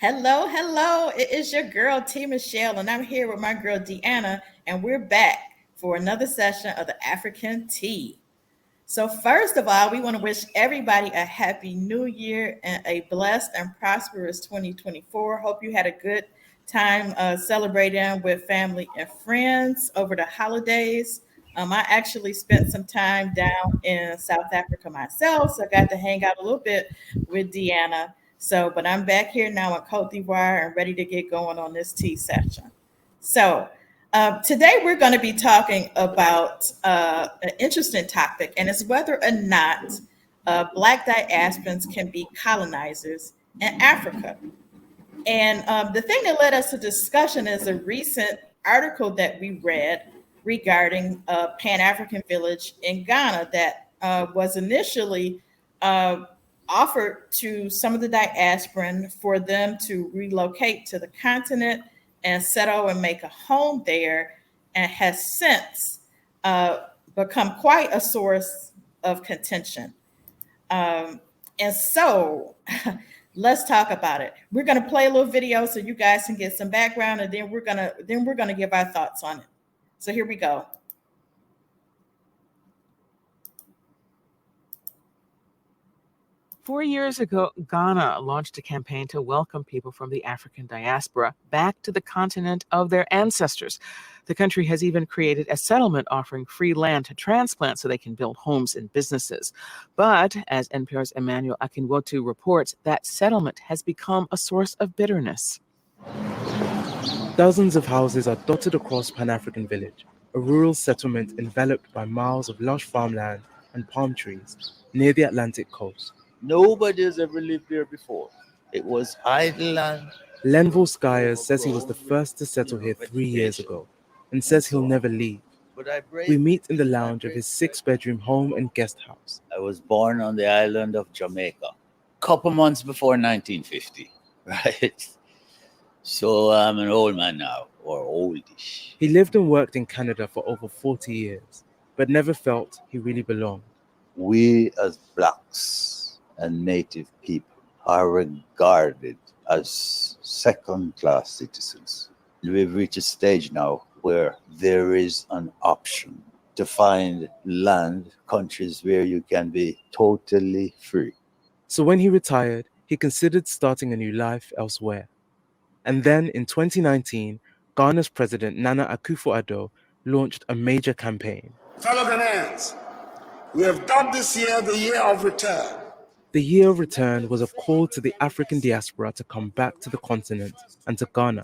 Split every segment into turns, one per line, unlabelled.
Hello, hello. It is your girl T Michelle, and I'm here with my girl Deanna, and we're back for another session of the African Tea. So, first of all, we want to wish everybody a happy new year and a blessed and prosperous 2024. Hope you had a good time celebrating with family and friends over the holidays. I actually spent some time down in South Africa myself, so I got to hang out a little bit with Deanna. So, but I'm back here now in Cote d'Ivoire and ready to get going on this tea session. So, today we're going to be talking about an interesting topic, and it's whether or not Black diasporans can be colonizers in Africa. And the thing that led us to discussion is a recent article that we read regarding PanAfrican Village in Ghana that was initially offered to some of the diasporan for them to relocate to the continent and settle and make a home there, and has since become quite a source of contention. And so let's talk about it. We're going to play a little video so you guys can get some background, and then we're gonna give our thoughts on it. So here we go.
4 years ago, Ghana launched a campaign to welcome people from the African diaspora back to the continent of their ancestors. The country has even created a settlement offering free land to transplant so they can build homes and businesses. But as NPR's Emmanuel Akinwotu reports, that settlement has become a source of bitterness.
Dozens of houses are dotted across PanAfrican Village, a rural settlement enveloped by miles of lush farmland and palm trees near the Atlantic coast.
Nobody has ever lived there before. It was idle land.
Lenville Skyers says he was the first to settle here 3 years ago and says he'll never leave. We meet in the lounge of his 6-bedroom home and guest house.
I was born on the island of Jamaica, a couple months before 1950, right? So I'm an old man now, or oldish.
He lived and worked in Canada for over 40 years, but never felt he really belonged.
We as blacks and native people are regarded as second-class citizens. We've reached a stage now where there is an option to find land, countries where you can be totally free.
So when he retired, he considered starting a new life elsewhere. And then in 2019, Ghana's president, Nana Akufo-Addo, launched a major campaign.
Fellow Ghanaians, we have dubbed this year the Year of Return.
The Year of Return was a call to the African diaspora to come back to the continent and to Ghana.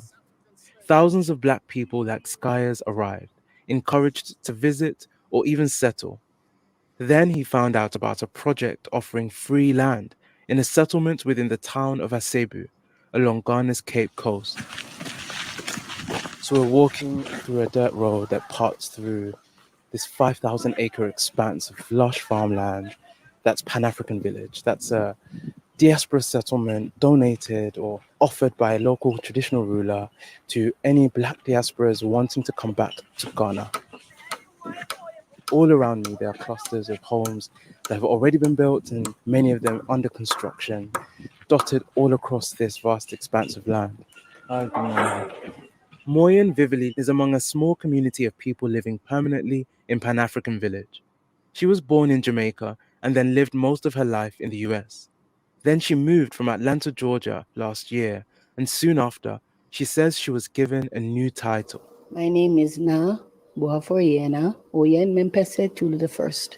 Thousands of Black people like Skyers arrived, encouraged to visit or even settle. Then he found out about a project offering free land in a settlement within the town of Asebu, along Ghana's Cape Coast. So we're walking through a dirt road that parts through this 5,000-acre expanse of lush farmland. That's PanAfrican Village. That's a diaspora settlement donated or offered by a local traditional ruler to any Black diasporas wanting to come back to Ghana. All around me, there are clusters of homes that have already been built and many of them under construction, dotted all across this vast expanse of land. Moyen Vivili is among a small community of people living permanently in PanAfrican Village. She was born in Jamaica and then lived most of her life in the US. Then she moved from Atlanta, Georgia last year, and soon after, she says she was given a new title.
My name is Na Boaforiena Oyen Mempese Tulu the First.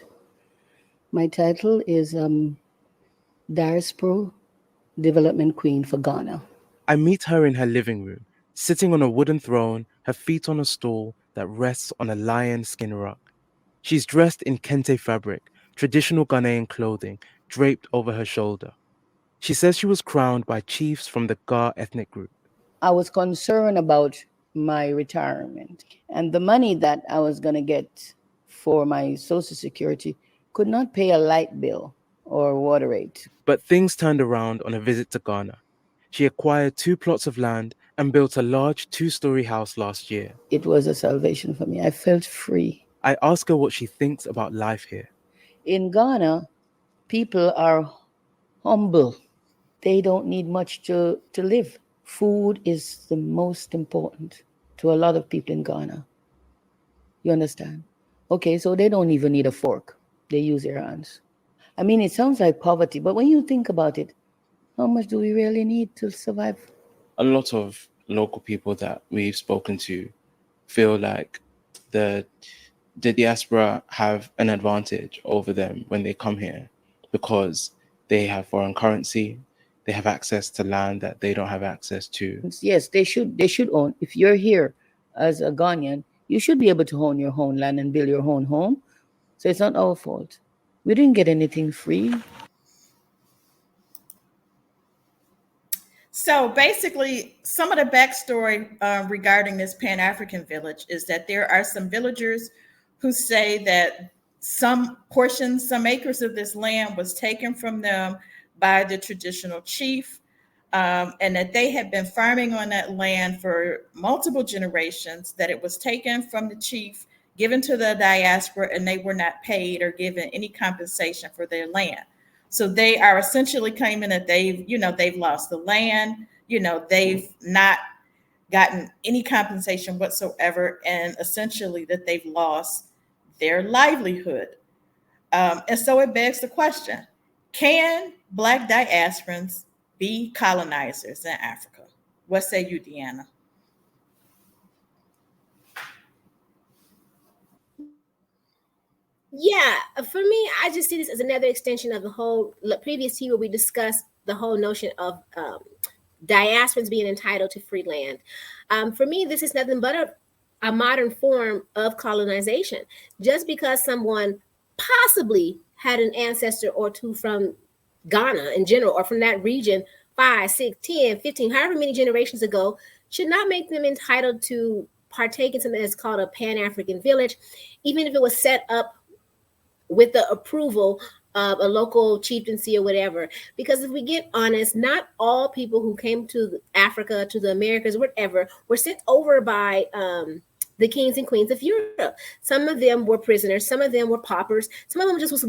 My title is Diaspora Development Queen for Ghana.
I meet her in her living room, sitting on a wooden throne, her feet on a stool that rests on a lion skin rug. She's dressed in kente fabric, traditional Ghanaian clothing draped over her shoulder. She says she was crowned by chiefs from the Ga ethnic group.
I was concerned about my retirement, and the money that I was going to get for my Social Security could not pay a light bill or water rate.
But things turned around on a visit to Ghana. She acquired 2 plots of land and built a large 2-story house last year.
It was a salvation for me. I felt free.
I ask her what she thinks about life here.
In Ghana, people are humble. They don't need much to live. Food is the most important to a lot of people in Ghana. You understand? Okay, so they don't even need a fork. They use their hands. I mean, it sounds like poverty, but when you think about it, how much do we really need to survive?
A lot of local people that we've spoken to feel like the diaspora have an advantage over them when they come here because they have foreign currency, they have access to land that they don't have access to.
Yes, they should own. If you're here as a Ghanaian, you should be able to own your own land and build your own home. So it's not our fault. We didn't get anything free.
So basically, some of the backstory regarding this Pan-African village is that there are some villagers who say that some portions, some acres of this land was taken from them by the traditional chief, and that they had been farming on that land for multiple generations, that it was taken from the chief, given to the diaspora, and they were not paid or given any compensation for their land. So they are essentially claiming that they've lost the land, they've not gotten any compensation whatsoever, and essentially that they've lost their livelihood. And so it begs the question, can Black diasporans be colonizers in Africa? What say you, Deanna?
Yeah, for me, I just see this as another extension of the whole previous tea where we discussed the whole notion of diasporans being entitled to free land. For me, this is nothing but a modern form of colonization. Just because someone possibly had an ancestor or two from Ghana in general, or from that region 5, 6, 10, 15, however many generations ago, should not make them entitled to partake in something that's called a Pan-African Village, even if it was set up with the approval of a local chieftaincy or whatever. Because if we get honest, not all people who came to Africa, to the Americas, whatever, were sent over by the kings and queens of Europe. Some of them were prisoners. Some of them were paupers. Some of them just was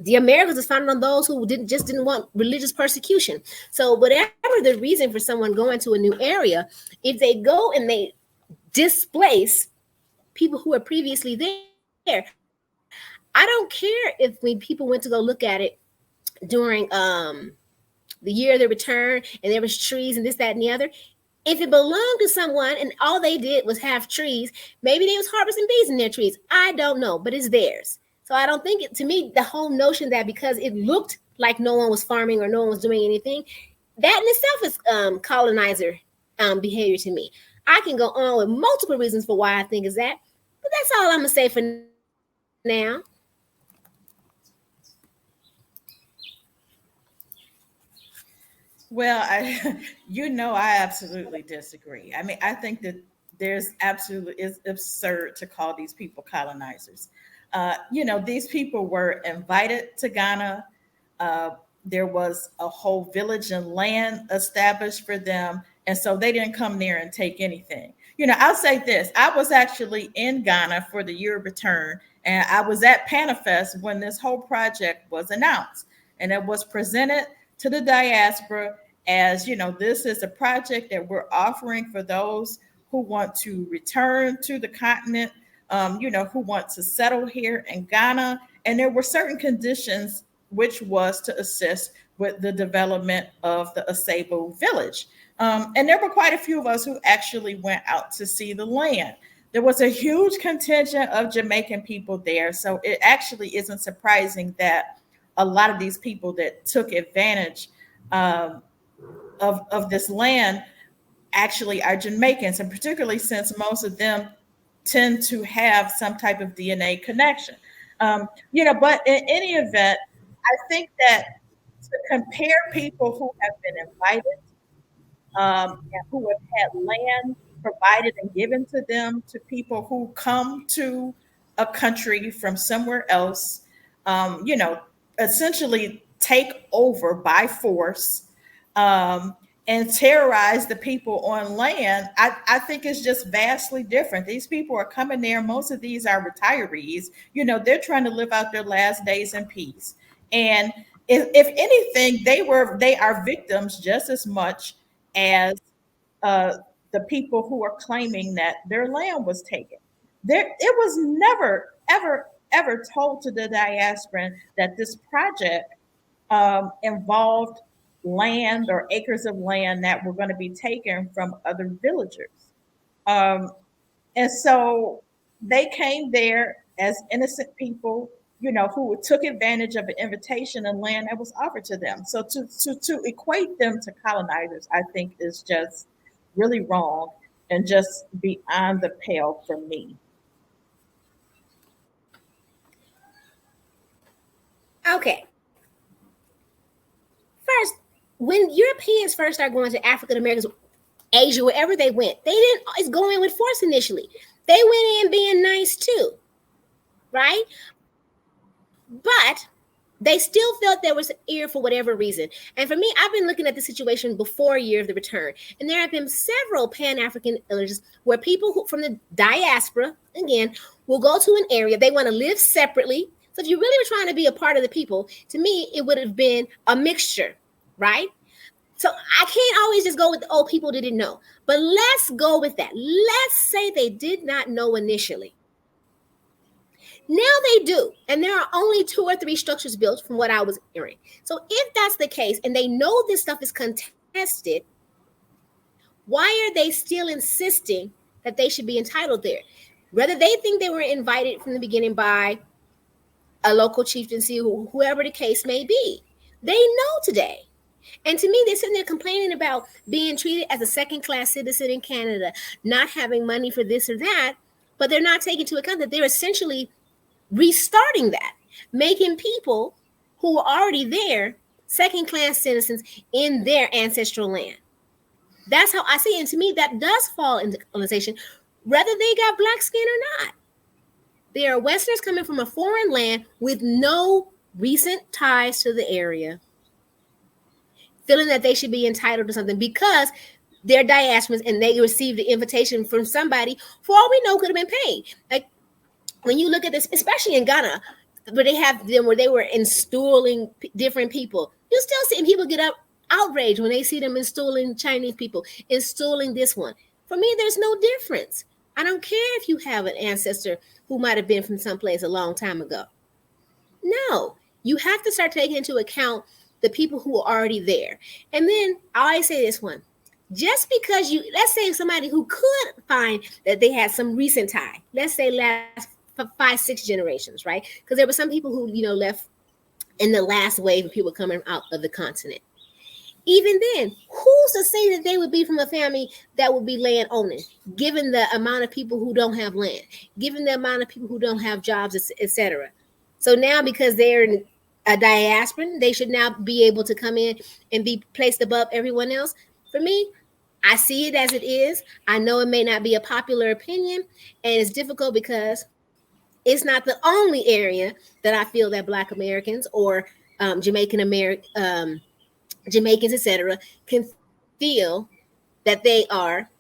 the Americas was founded on those who didn't want religious persecution. So whatever the reason for someone going to a new area, if they go and they displace people who were previously there, I don't care if when people went to go look at it during the year of their return and there was trees and this, that, and the other. If it belonged to someone and all they did was have trees, maybe they was harvesting bees in their trees. I don't know, but it's theirs. So I don't think to me, the whole notion that because it looked like no one was farming or no one was doing anything, that in itself is colonizer behavior to me. I can go on with multiple reasons for why I think is that, but that's all I'm going to say for now.
Well, I absolutely disagree. I mean, I think that it's absurd to call these people colonizers. These people were invited to Ghana. There was a whole village and land established for them. And so they didn't come there and take anything. I'll say this. I was actually in Ghana for the year of return, and I was at PanAfest when this whole project was announced. And it was presented to the diaspora as, this is a project that we're offering for those who want to return to the continent, who want to settle here in Ghana. And there were certain conditions, which was to assist with the development of the Asebu village. And there were quite a few of us who actually went out to see the land. There was a huge contingent of Jamaican people there. So it actually isn't surprising that a lot of these people that took advantage of this land actually are Jamaicans, and particularly since most of them tend to have some type of DNA connection. But in any event, I think that to compare people who have been invited and who have had land provided and given to them to people who come to a country from somewhere else, essentially take over by force um, and terrorize the people on land, I think it's just vastly different. These people are coming there. Most of these are retirees. They're trying to live out their last days in peace. And if anything, they are victims just as much as uh, the people who are claiming that their land was taken. It was never, ever, ever told to the diasporan that this project involved land or acres of land that were going to be taken from other villagers. Um, and so they came there as innocent people, who took advantage of an invitation and land that was offered to them. So to equate them to colonizers, I think is just really wrong and just beyond the pale for me.
Okay. First, when Europeans first started going to African Americans, Asia, wherever they went, they didn't always go in with force initially. They went in being nice too, right? But they still felt there was ear for whatever reason. And for me, I've been looking at the situation before Year of the Return. And there have been several Pan-African villages where people from the diaspora, again, will go to an area. They want to live separately. So if you really were trying to be a part of the people, to me, it would have been a mixture, right? So I can't always just go with, people didn't know. But let's go with that. Let's say they did not know initially. Now they do. And there are only 2 or 3 structures built from what I was hearing. So if that's the case, and they know this stuff is contested, why are they still insisting that they should be entitled there? Whether they think they were invited from the beginning by a local chieftaincy, whoever the case may be, they know today. And to me, they're sitting there complaining about being treated as a second-class citizen in Canada, not having money for this or that, but they're not taking into account that they're essentially restarting that, making people who are already there second-class citizens in their ancestral land. That's how I see it. And to me, that does fall into colonization, whether they got black skin or not. They are Westerners coming from a foreign land with no recent ties to the area, feeling that they should be entitled to something because they're diasporans and they received the invitation from somebody, for all we know, could have been paid. Like when you look at this, especially in Ghana, where they have them, where they were installing different people, you still see people get up outraged when they see them installing Chinese people, installing this one. For me, there's no difference. I don't care if you have an ancestor who might have been from someplace a long time ago. No, you have to start taking into account the people who are already there. And then I always say this one, just because let's say somebody who could find that they had some recent tie, let's say last 5-6 generations, right? Because there were some people who, left in the last wave of people coming out of the continent. Even then, who's to say that they would be from a family that would be land owning, given the amount of people who don't have land, given the amount of people who don't have jobs, etc. So now, because they're a diasporan, they should now be able to come in and be placed above everyone else. For me, I see it as it is. I know it may not be a popular opinion, and it's difficult because it's not the only area that I feel that Black Americans or Jamaicans, etc., can feel that they are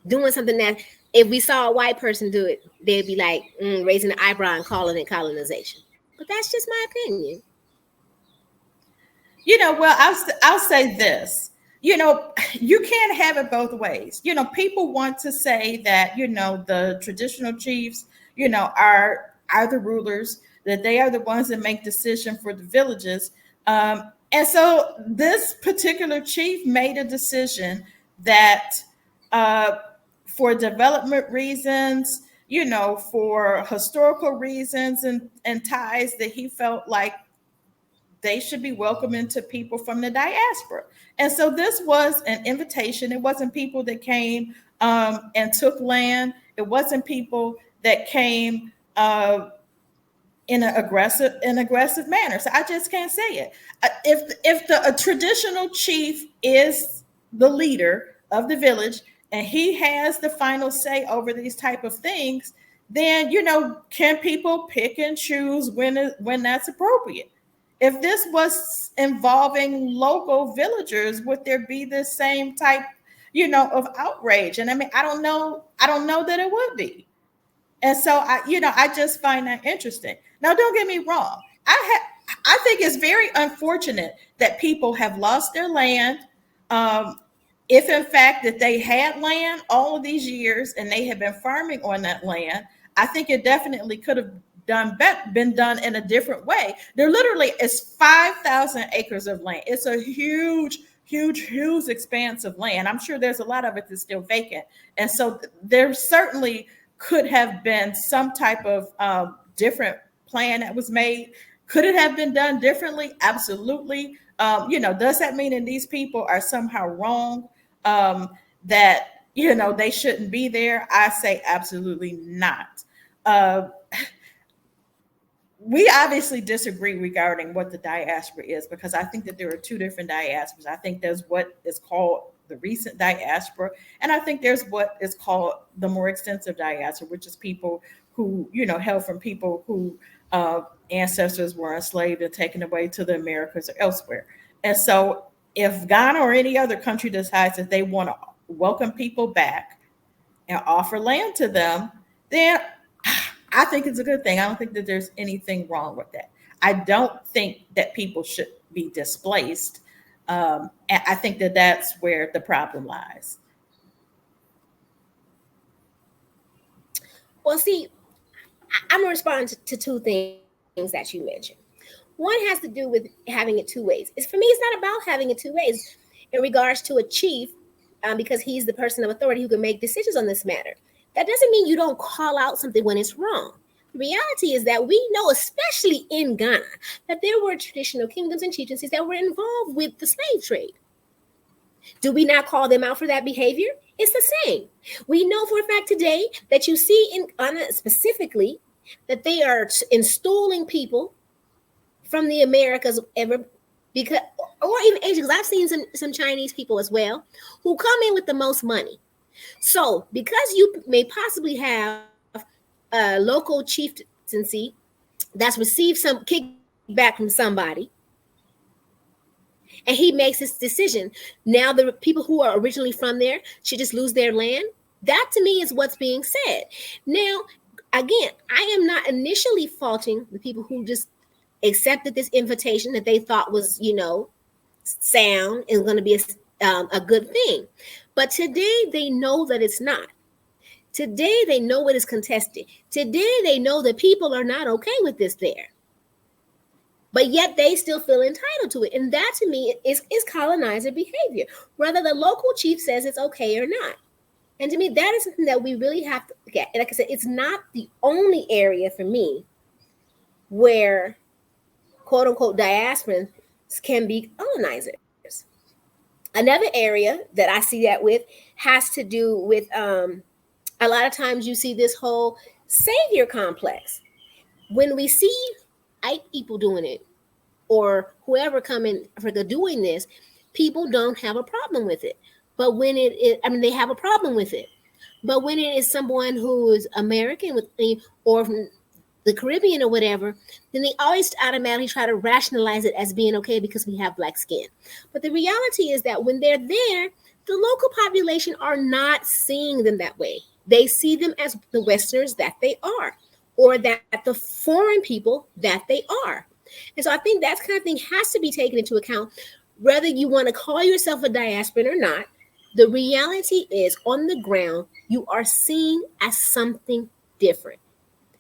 doing something that if we saw a white person do it, they'd be like raising an eyebrow and calling it colonization. But that's just my opinion.
Well, I'll say this. You can't have it both ways. People want to say that, the traditional chiefs, are the rulers, that they are the ones that make decision for the villages. And so this particular chief made a decision that for development reasons, for historical reasons and ties, that he felt like they should be welcoming to people from the diaspora. And so this was an invitation. It wasn't people that came and took land. It wasn't people that came in an aggressive manner. So I just can't say it. If a traditional chief is the leader of the village and he has the final say over these type of things, then can people pick and choose when that's appropriate? If this was involving local villagers, would there be the same type, of outrage? And I mean, I don't know that it would be. And so I just find that interesting. Now, don't get me wrong. I think it's very unfortunate that people have lost their land. If in fact that they had land all of these years and they have been farming on that land, I think it definitely could have been done in a different way. There literally is 5,000 acres of land. It's a huge expanse of land. I'm sure there's a lot of it that's still vacant. And so there certainly could have been some type of different plan that was made. Could it have been done differently? Absolutely. Does that mean that these people are somehow wrong, that, they shouldn't be there? I say absolutely not. We obviously disagree regarding what the diaspora is, because I think that there are two different diasporas. I think there's what is called the recent diaspora, and I think there's what is called the more extensive diaspora, which is people who, hail from people who ancestors were enslaved and taken away to the Americas or elsewhere. And so if Ghana or any other country decides that they want to welcome people back and offer land to them, then I think it's a good thing. I don't think that there's anything wrong with that. I don't think that people should be displaced. And I think that that's where the problem lies.
Well, see, I'm going to respond to two things that you mentioned. One has to do with having it two ways. For me, it's not about having it two ways in regards to a chief, because he's the person of authority who can make decisions on this matter. That doesn't mean you don't call out something when it's wrong. The reality is that we know, especially in Ghana, that there were traditional kingdoms and chieftaincies that were involved with the slave trade. Do we not call them out for that behavior? It's the same. We know for a fact today that you see in Ghana specifically that they are installing people from the Americas because, or even Asia, because I've seen some Chinese people as well who come in with the most money. So because you may possibly have a local chieftaincy that's received some kickback from somebody, and he makes this decision, now the people who are originally from there should just lose their land. That to me is what's being said. Now, again, I am not initially faulting the people who just accepted this invitation that they thought was, sound and going to be a good thing. But today they know that it's not. Today they know it is contested. Today they know that people are not okay with this there. But yet they still feel entitled to it. And that to me is colonizer behavior. Whether the local chief says it's okay or not. And to me, that is something that we really have to look at. And like I said, it's not the only area for me where quote unquote diasporans can be colonizers. Another area that I see that with has to do with a lot of times you see this whole savior complex. When we see white people doing it or whoever come in Africa doing this, people don't have a problem with it. But when they have a problem with it. But when it is someone who is American or from the Caribbean or whatever, then they always automatically try to rationalize it as being okay because we have black skin. But the reality is that when they're there, the local population are not seeing them that way. They see them as the Westerners that they are, or that the foreign people that they are. And so I think that kind of thing has to be taken into account, whether you want to call yourself a diasporan or not. The reality is on the ground, you are seen as something different.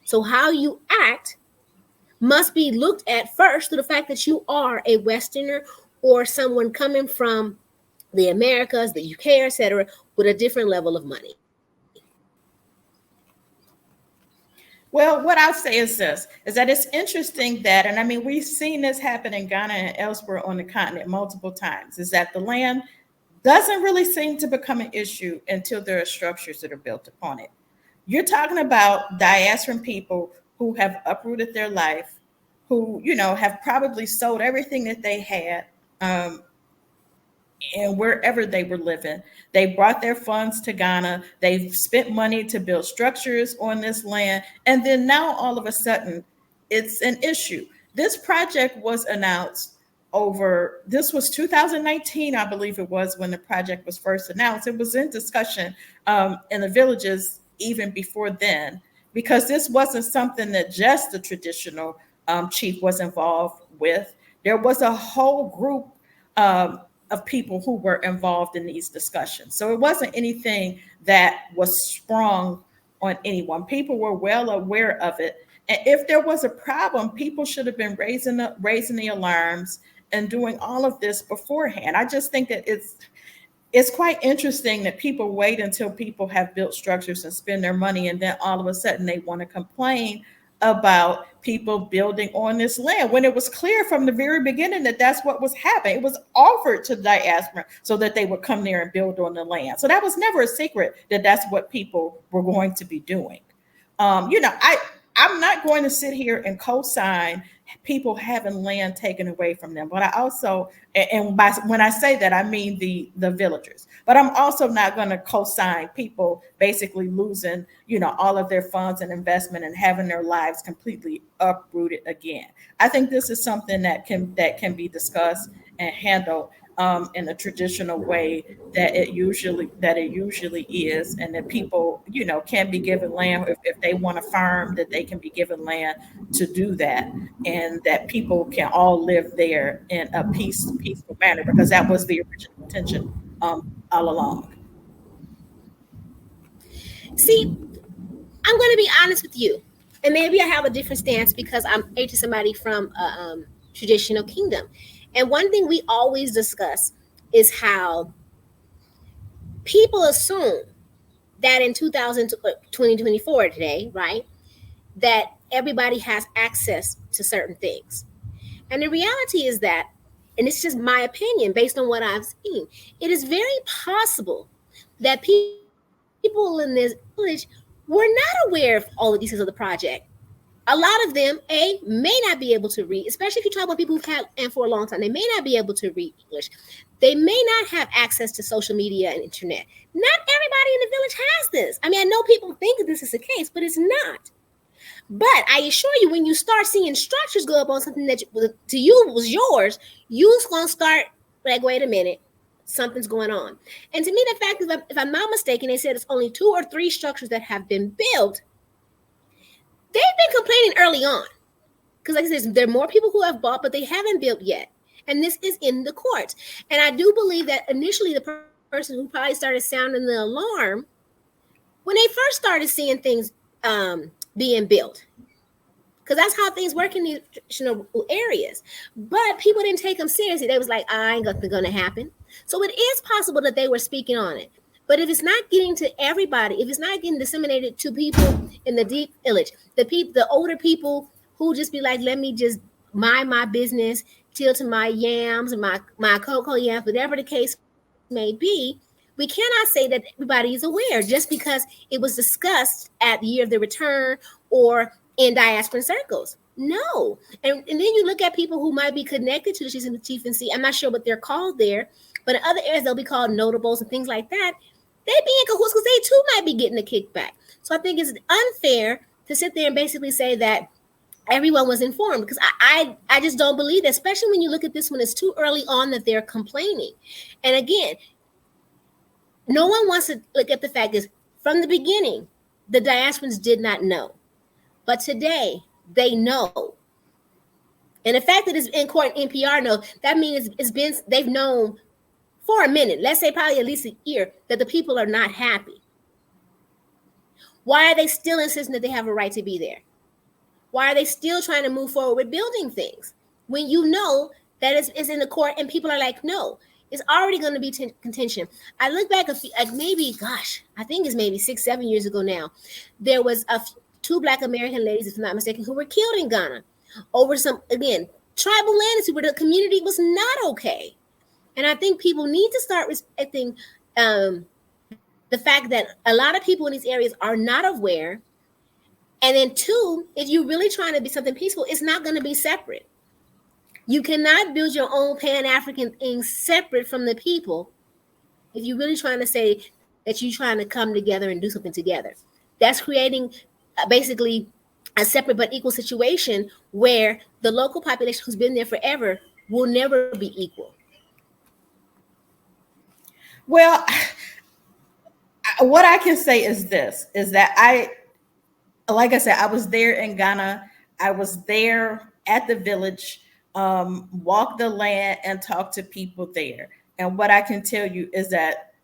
So how you act must be looked at first to the fact that you are a Westerner or someone coming from the Americas, the UK, etc., with a different level of money.
Well, what I'll say is this, is that it's interesting that, and I mean, we've seen this happen in Ghana and elsewhere on the continent multiple times, is that the land doesn't really seem to become an issue until there are structures that are built upon it. You're talking about diasporan people who have uprooted their life, who, have probably sold everything that they had, and wherever they were living. They brought their funds to Ghana. They've spent money to build structures on this land. And then now all of a sudden, it's an issue. This project was announced this was 2019, I believe it was, when the project was first announced. It was in discussion in the villages even before then, because this wasn't something that just the traditional chief was involved with. There was a whole group of people who were involved in these discussions. So it wasn't anything that was sprung on anyone. People were well aware of it. And if there was a problem, people should have been raising the alarms and doing all of this beforehand. I just think that it's quite interesting that people wait until people have built structures and spend their money, and then all of a sudden they want to complain about people building on this land, when it was clear from the very beginning that that's what was happening. It was offered to the diaspora so that they would come there and build on the land. So that was never a secret that that's what people were going to be doing. I'm not going to sit here and co-sign people having land taken away from them, but I also, when I say that, I mean the villagers. But I'm also not going to co-sign people basically losing, all of their funds and investment and having their lives completely uprooted again. I think this is something that can be discussed and handled in the traditional way that it usually is, and that people, can be given land if they want to farm, that they can be given land to do that, and that people can all live there in a peaceful manner, because that was the original intention all along.
See, I'm going to be honest with you, and maybe I have a different stance because I'm married to somebody from a traditional kingdom. And one thing we always discuss is how people assume that in 2024 today, right, that everybody has access to certain things. And the reality is that, and it's just my opinion based on what I've seen, it is very possible that people in this village were not aware of all of these things of the project. A lot of them, may not be able to read, especially if you talk about people who've had and for a long time, they may not be able to read English. They may not have access to social media and internet. Not everybody in the village has this. I mean, I know people think that this is the case, but it's not. But I assure you, when you start seeing structures go up on something that to you was yours, you're going to start like, wait a minute, something's going on. And to me, the fact is, if I'm not mistaken, they said it's only 2 or 3 structures that have been built. They've been complaining early on, because like I said, there are more people who have bought, but they haven't built yet. And this is in the courts. And I do believe that initially the person who probably started sounding the alarm when they first started seeing things being built, because that's how things work in these traditional areas. But people didn't take them seriously. They was like, I ain't nothing going to happen. So it is possible that they were speaking on it. But if it's not getting to everybody, if it's not getting disseminated to people in the deep village, the older people who just be like, let me just mind my business, till to my yams and my cocoa yams, whatever the case may be, we cannot say that everybody is aware just because it was discussed at the year of the return or in diasporan circles. No. And then you look at people who might be connected to the chiefs and the chieftaincy. I'm not sure what they're called there, but in other areas, they'll be called notables and things like that. They be in cahoots because they too might be getting a kickback. So I think it's unfair to sit there and basically say that everyone was informed, because I just don't believe that, especially when you look at this one, it's too early on that they're complaining. And again, no one wants to look at the fact is from the beginning, the diasporans did not know. But today they know. And the fact that it's in court and NPR know, that means they've known for a minute, let's say probably at least a year, that the people are not happy. Why are they still insisting that they have a right to be there? Why are they still trying to move forward with building things when you know that it's in the court and people are like, no, it's already going to be contention. I look back I think it's maybe 6-7 years ago now. There was 2 Black American ladies, if I'm not mistaken, who were killed in Ghana over some, again, tribal land where the community was not okay. And I think people need to start respecting the fact that a lot of people in these areas are not aware. And then two, if you're really trying to be something peaceful, it's not going to be separate. You cannot build your own Pan-African thing separate from the people if you're really trying to say that you're trying to come together and do something together. That's creating basically a separate but equal situation where the local population who's been there forever will never be equal.
Well, what I can say is this, is that like I said, I was there in Ghana. I was there at the village, walked the land and talked to people there. And what I can tell you is that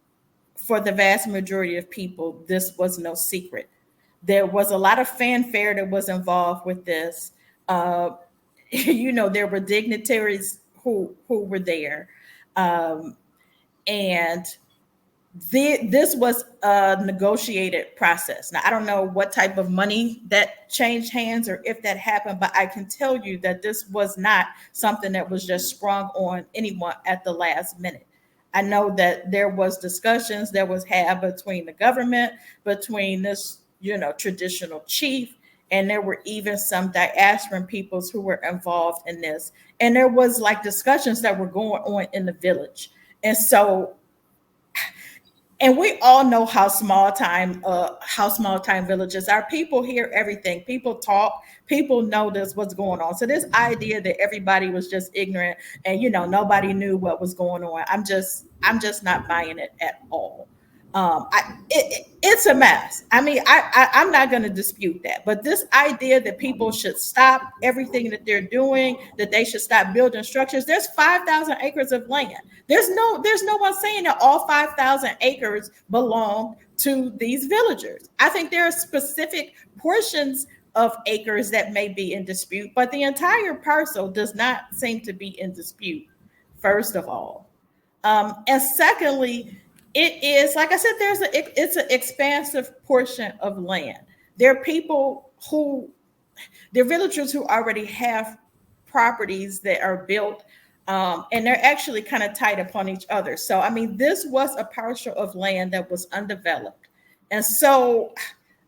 for the vast majority of people, this was no secret. There was a lot of fanfare that was involved with this. There were dignitaries who were there. And this was a negotiated process. Now, I don't know what type of money that changed hands or if that happened, but I can tell you that this was not something that was just sprung on anyone at the last minute. I know that there was discussions that was had between the government, between this, traditional chief, and there were even some diasporan peoples who were involved in this. And there was like discussions that were going on in the village. And we all know how small time villages are. People hear everything. People talk. People know what's going on. So this idea that everybody was just ignorant and nobody knew what was going on, I'm just not buying it at all. It's a mess. I mean, I'm not going to dispute that. But this idea that people should stop everything that they're doing, that they should stop building structures. There's 5,000 acres of land. There's no one saying that all 5,000 acres belong to these villagers. I think there are specific portions of acres that may be in dispute, but the entire parcel does not seem to be in dispute, first of all. And secondly, it is, like I said, it's an expansive portion of land. There are people they're villagers who already have properties that are built, and they're actually kind of tight upon each other. So, I mean, this was a parcel of land that was undeveloped. And so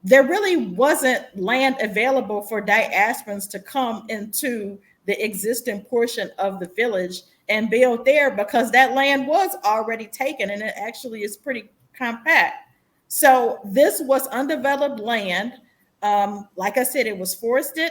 there really wasn't land available for diasporans to come into the existing portion of the village and build there, because that land was already taken and it actually is pretty compact. So this was undeveloped land. Like I said, it was forested,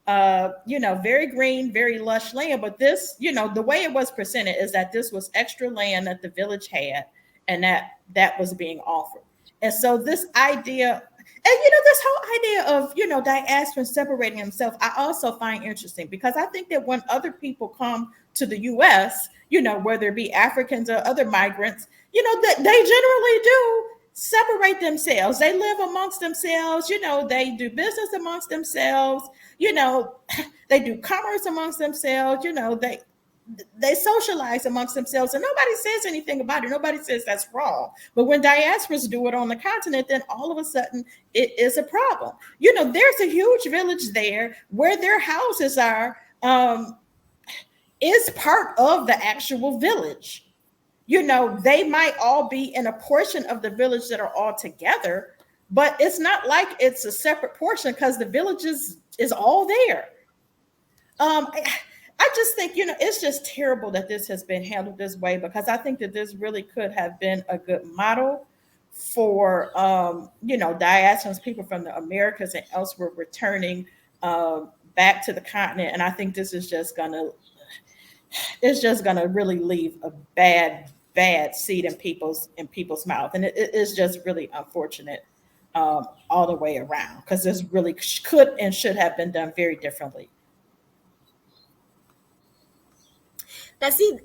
very green, very lush land. But this, the way it was presented is that this was extra land that the village had and that was being offered. And so this idea, and this whole idea of diasporan separating himself, I also find interesting, because I think that when other people come to the U.S., whether it be Africans or other migrants, that they generally do separate themselves. They live amongst themselves. They do business amongst themselves. They do commerce amongst themselves. They socialize amongst themselves, and nobody says anything about it. Nobody says that's wrong. But when diasporas do it on the continent, then all of a sudden it is a problem. There's a huge village there where their houses are, is part of the actual village. They might all be in a portion of the village that are all together, but it's not like it's a separate portion, because the village is all there. I just think, it's just terrible that this has been handled this way, because I think that this really could have been a good model for, diasporans, people from the Americas and elsewhere returning back to the continent. And I think this is just gonna really leave a bad seed in people's mouth. And it is just really unfortunate all the way around, because this really could and should have been done very differently.
Now, see,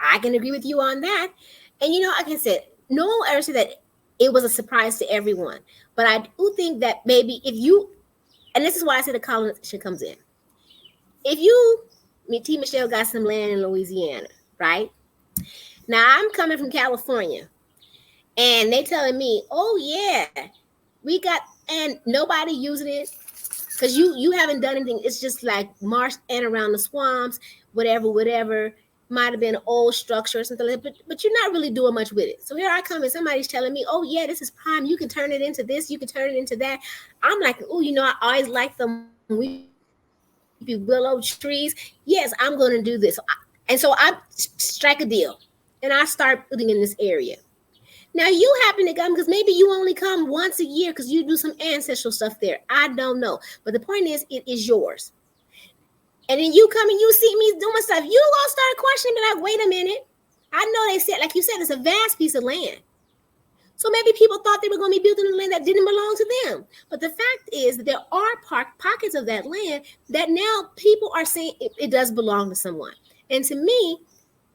I can agree with you on that. And, like I said, no one will ever say that it was a surprise to everyone. But I do think that maybe and this is why I say the colonization comes in. If T. Michelle got some land in Louisiana, right? Now, I'm coming from California, and they telling me, oh, yeah, we got, and nobody using it, because you haven't done anything. It's just like marsh and around the swamps, whatever. might have been old structure or something like that, but you're not really doing much with it. So here I come and somebody's telling me, oh yeah, this is prime. You can turn it into this, you can turn it into that. I'm like, oh, I always like them weepy willow trees. Yes, I'm going to do this. And so I strike a deal and I start putting in this area. Now you happen to come because maybe you only come once a year because you do some ancestral stuff there. I don't know. But the point is, it is yours. And then you come and you see me doing stuff. You gonna start questioning me like, wait a minute. I know they said, like you said, it's a vast piece of land. So maybe people thought they were going to be building a land that didn't belong to them. But the fact is that there are pockets of that land that now people are saying it does belong to someone. And to me,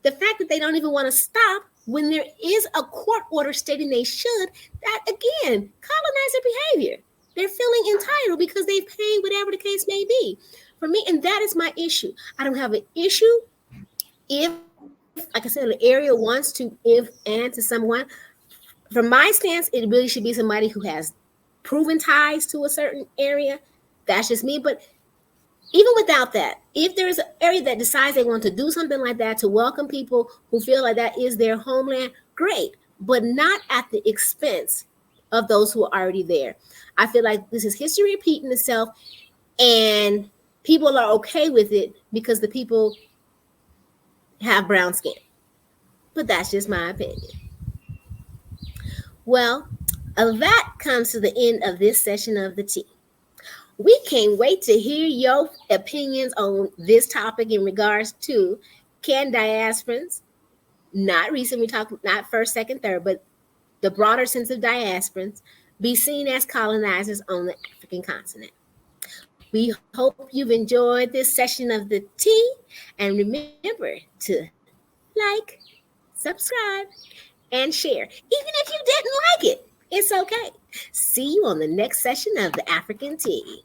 the fact that they don't even want to stop when there is a court order stating they should, that again, colonizer behavior. They're feeling entitled because they've paid whatever the case may be. For me, and that is my issue. I don't have an issue if, like I said, the area wants to and to someone. From my stance, it really should be somebody who has proven ties to a certain area. That's just me. But even without that, if there's an area that decides they want to do something like that to welcome people who feel like that is their homeland, great, but not at the expense of those who are already there. I feel like this is history repeating itself, and people are okay with it because the people have brown skin. But that's just my opinion. Well, that comes to the end of this session of the tea. We can't wait to hear your opinions on this topic in regards to can diasporans, not recent, we talk not first, second, third, but the broader sense of diasporans, be seen as colonizers on the African continent. We hope you've enjoyed this session of the tea, and remember to like, subscribe, and share. Even if you didn't like it, it's okay. See you on the next session of the African Tea.